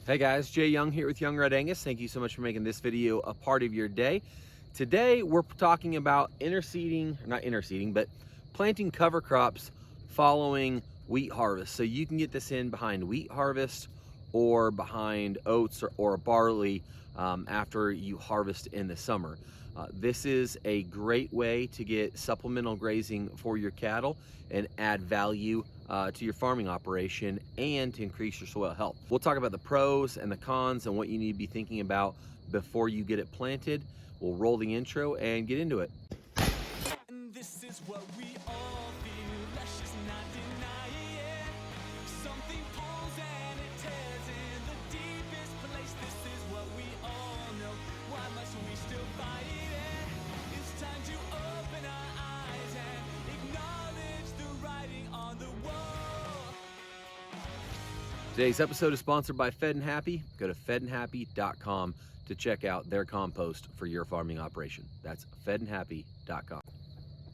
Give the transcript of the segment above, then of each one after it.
Hey guys, Jay Young here with Young Red Angus. Thank you so much for making this video a part of your day. Today we're talking about planting cover crops following wheat harvest. So you can get this in behind wheat harvest or behind oats or barley after you harvest in the summer. This is a great way to get supplemental grazing for your cattle and add value to your farming operation and to increase your soil health. We'll talk about the pros and the cons and what you need to be thinking about before you get it planted. We'll roll the intro and get into it. And this is what we all feel, let's just not deny it. Something pulls and it tears in the deepest place. This is what we all know, why must we still fight it? It's time to open our eyes and acknowledge the writing on the wall. Today's episode is sponsored by Fed and Happy. Go to fedandhappy.com to check out their compost for your farming operation. That's fedandhappy.com.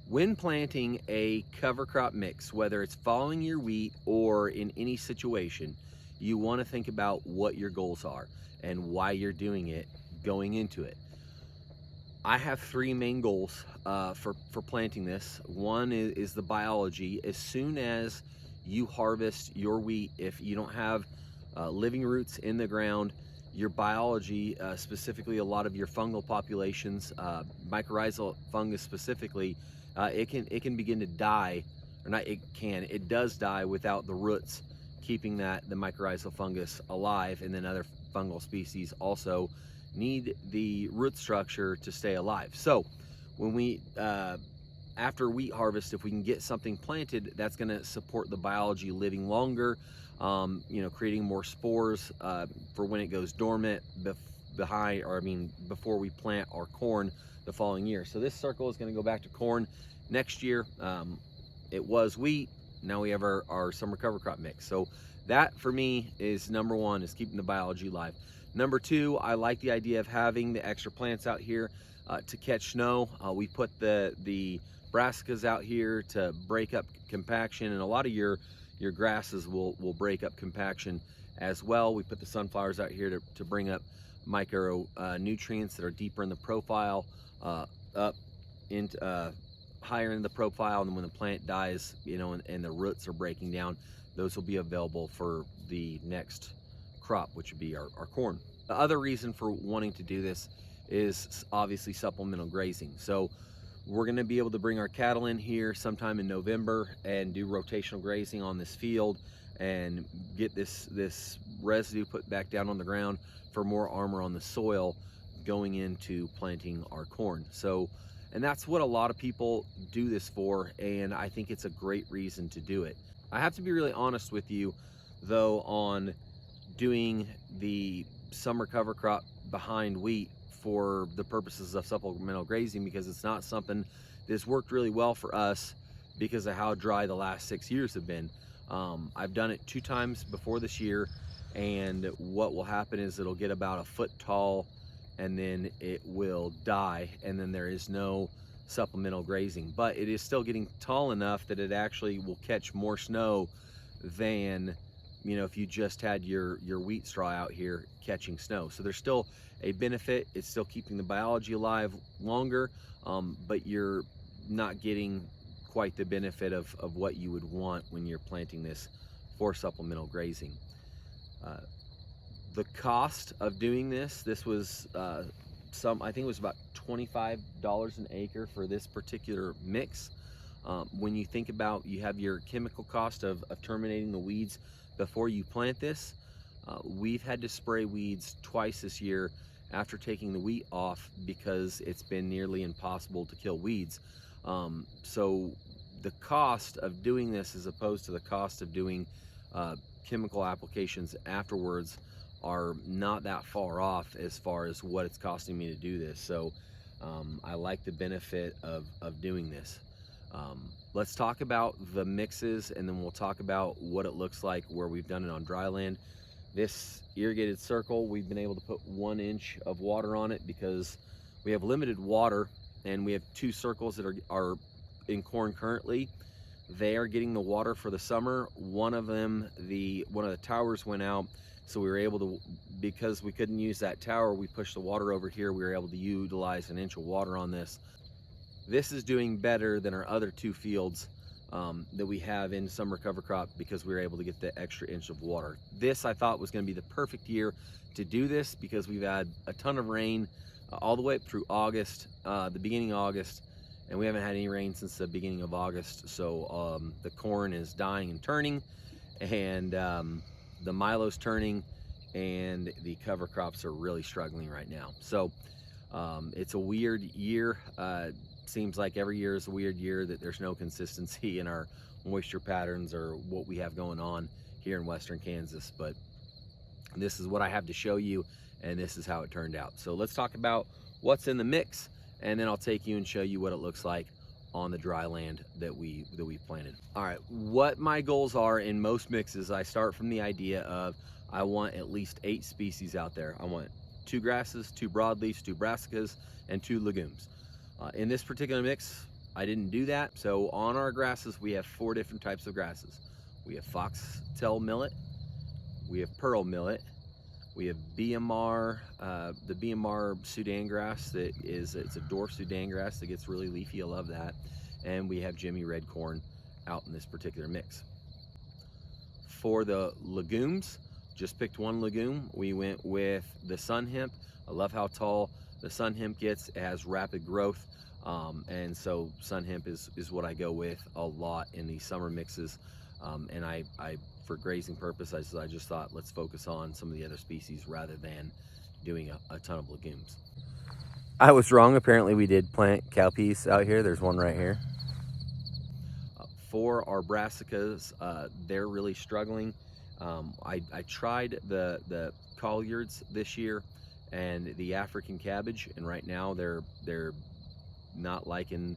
When planting a cover crop mix, whether it's following your wheat or in any situation, you want to think about what your goals are and why you're doing it going into it. I have three main goals for planting this. One is the biology. As soon as you harvest your wheat, if you don't have living roots in the ground, your biology, specifically a lot of your fungal populations, mycorrhizal fungus specifically, it can begin to die, or not it can, it does die without the roots keeping the mycorrhizal fungus alive. And then other fungal species also need the root structure to stay alive. So when we after wheat harvest, if we can get something planted, that's going to support the biology living longer, creating more spores for when it goes dormant before we plant our corn the following year. So this circle is going to go back to corn next year. It was wheat. Now we have our summer cover crop mix. So that for me is number one, is keeping the biology alive. Number two, I like the idea of having the extra plants out here to catch snow. We put the brassicas out here to break up compaction, and a lot of your grasses will break up compaction as well. We put the sunflowers out here to bring up micro nutrients that are deeper in the profile, up into higher in the profile, and then when the plant dies, and the roots are breaking down, those will be available for the next crop, which would be our corn. The other reason for wanting to do this is obviously supplemental grazing. So we're going to be able to bring our cattle in here sometime in November and do rotational grazing on this field and get this residue put back down on the ground for more armor on the soil going into planting our corn. So, and that's what a lot of people do this for, and I think it's a great reason to do it. I have to be really honest with you though on doing the summer cover crop behind wheat for the purposes of supplemental grazing, because it's not something that's worked really well for us because of how dry the last 6 years have been. I've done it 2 times before this year, and what will happen is it'll get about a foot tall and then it will die, and then there is no supplemental grazing. But it is still getting tall enough that it actually will catch more snow than if you just had your wheat straw out here catching snow. So there's still a benefit. It's still keeping the biology alive longer, but you're not getting quite the benefit of what you would want when you're planting this for supplemental grazing. The cost of doing this was I think it was about $25 an acre for this particular mix. When you think about, you have your chemical cost of terminating the weeds before you plant this. We've had to spray weeds twice this year after taking the wheat off because it's been nearly impossible to kill weeds. So the cost of doing this as opposed to the cost of doing chemical applications afterwards are not that far off as far as what it's costing me to do this. So I like the benefit of doing this. Let's talk about the mixes, and then we'll talk about what it looks like where we've done it on dry land. This irrigated circle, we've been able to put 1 inch of water on it because we have limited water, and we have 2 circles that are in corn currently. They are getting the water for the summer. One of the towers went out So we were able to, because we couldn't use that tower, we pushed the water over here. We were able to utilize an inch of water on this. This is doing better than our other 2 fields that we have in summer cover crop, because we were able to get the extra inch of water. This I thought was going to be the perfect year to do this, because we've had a ton of rain all the way up through August, the beginning of August, and we haven't had any rain since the beginning of August. So the corn is dying and turning, and the milo's turning, and the cover crops are really struggling right now. So it's a weird year. Seems like every year is a weird year, that there's no consistency in our moisture patterns or what we have going on here in western Kansas. But this is what I have to show you, and this is how it turned out. So let's talk about what's in the mix, and then I'll take you and show you what it looks like on the dry land that we planted. All right, what my goals are in most mixes, I start from the idea of I want at least 8 species out there. I want 2 grasses, 2 broadleafs, 2 brassicas, and 2 legumes. In this particular mix, I didn't do that. So on our grasses, we have 4 different types of grasses. We have foxtail millet, we have pearl millet, we have BMR, the BMR Sudan grass, it's a dwarf Sudan grass that gets really leafy. I love that. And we have Jimmy red corn out in this particular mix. For the legumes, just picked 1 legume. We went with the sun hemp. I love how tall the sun hemp gets. It has rapid growth. And so sun hemp is what I go with a lot in these summer mixes. And I for grazing purpose, I just thought, let's focus on some of the other species rather than doing a ton of legumes. I was wrong. Apparently we did plant cowpeas out here. There's one right here. For our brassicas, they're really struggling. I tried the collards this year and the African cabbage, and right now they're not liking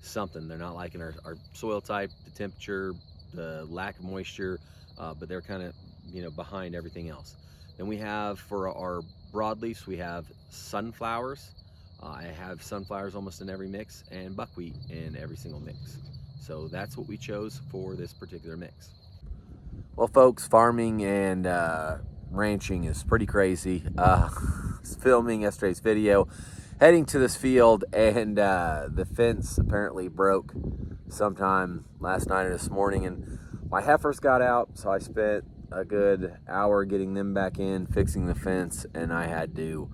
something. They're not liking our soil type, the temperature, the lack of moisture, but they're kind of behind everything else. Then we have, for our broadleafs, we have sunflowers. I have sunflowers almost in every mix, and buckwheat in every single mix. So that's what we chose for this particular mix. Well, folks, farming and ranching is pretty crazy. I was filming yesterday's video, heading to this field, and the fence apparently broke sometime last night or this morning, and my heifers got out, so I spent a good hour getting them back in, fixing the fence, and I had to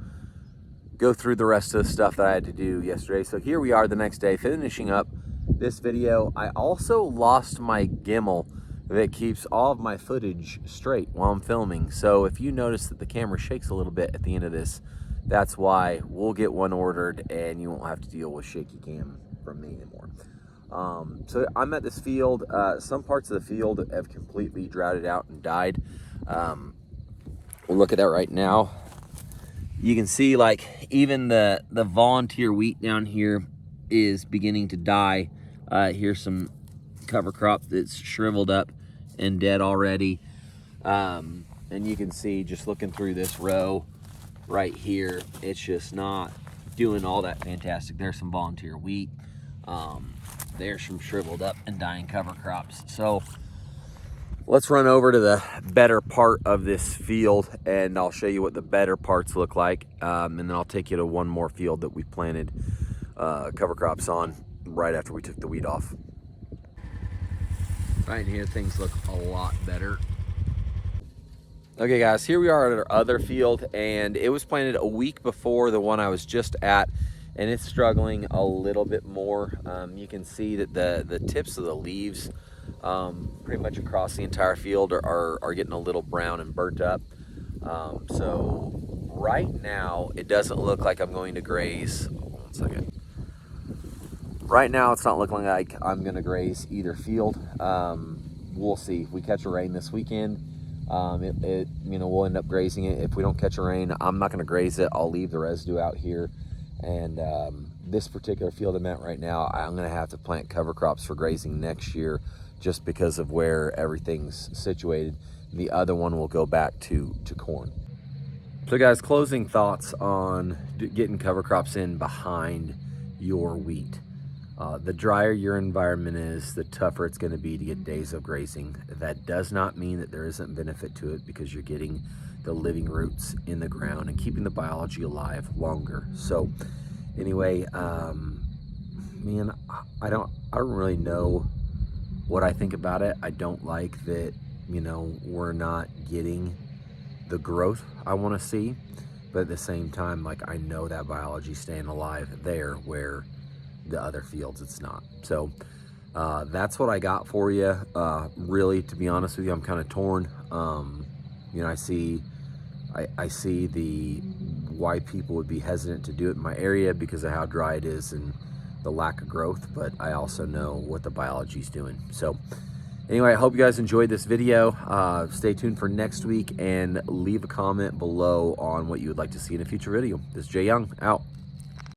go through the rest of the stuff that I had to do yesterday. So here we are the next day, finishing up this video. I also lost my gimbal that keeps all of my footage straight while I'm filming. So if you notice that the camera shakes a little bit at the end of this, that's why. We'll get one ordered, and you won't have to deal with shaky cam from me anymore. So I'm at this field. Some parts of the field have completely droughted out and died. We'll look at that right now. You can see, like, even the volunteer wheat down here is beginning to die. Here's some cover crop that's shriveled up and dead already. And you can see, just looking through this row right here, it's just not doing all that fantastic. There's some volunteer wheat. There's some shriveled up and dying cover crops. So let's run over to the better part of this field, and I'll show you what the better parts look like. And then I'll take you to one more field that we planted cover crops on right after we took the weed off. Right here, things look a lot better. Okay, guys, here we are at our other field, and it was planted a week before the one I was just at, and it's struggling a little bit more. You can see that the tips of the leaves pretty much across the entire field are getting a little brown and burnt up. So right now, it doesn't look like I'm going to graze. Hold on 1 second. Right now, it's not looking like I'm going to graze either field. We'll see. If we catch a rain this weekend, we'll end up grazing it. If we don't catch a rain, I'm not going to graze it. I'll leave the residue out here. And this particular field I'm at right now, I'm going to have to plant cover crops for grazing next year, just because of where everything's situated. The other one will go back to corn. So guys, closing thoughts on getting cover crops in behind your wheat. The drier your environment is, the tougher it's going to be to get days of grazing. That does not mean that there isn't benefit to it, because you're getting the living roots in the ground and keeping the biology alive longer. So anyway, man, I don't really know what I think about it. I don't like that, you know, we're not getting the growth I want to see, but at the same time, like, I know that biology staying alive there where the other fields it's not. So that's what I got for you. Really, to be honest with you, I'm kind of torn. You know, I see the why people would be hesitant to do it in my area because of how dry it is and the lack of growth, but I also know what the biology is doing. So anyway, I hope you guys enjoyed this video. Stay tuned for next week and leave a comment below on what you would like to see in a future video. This is Jay Young, out.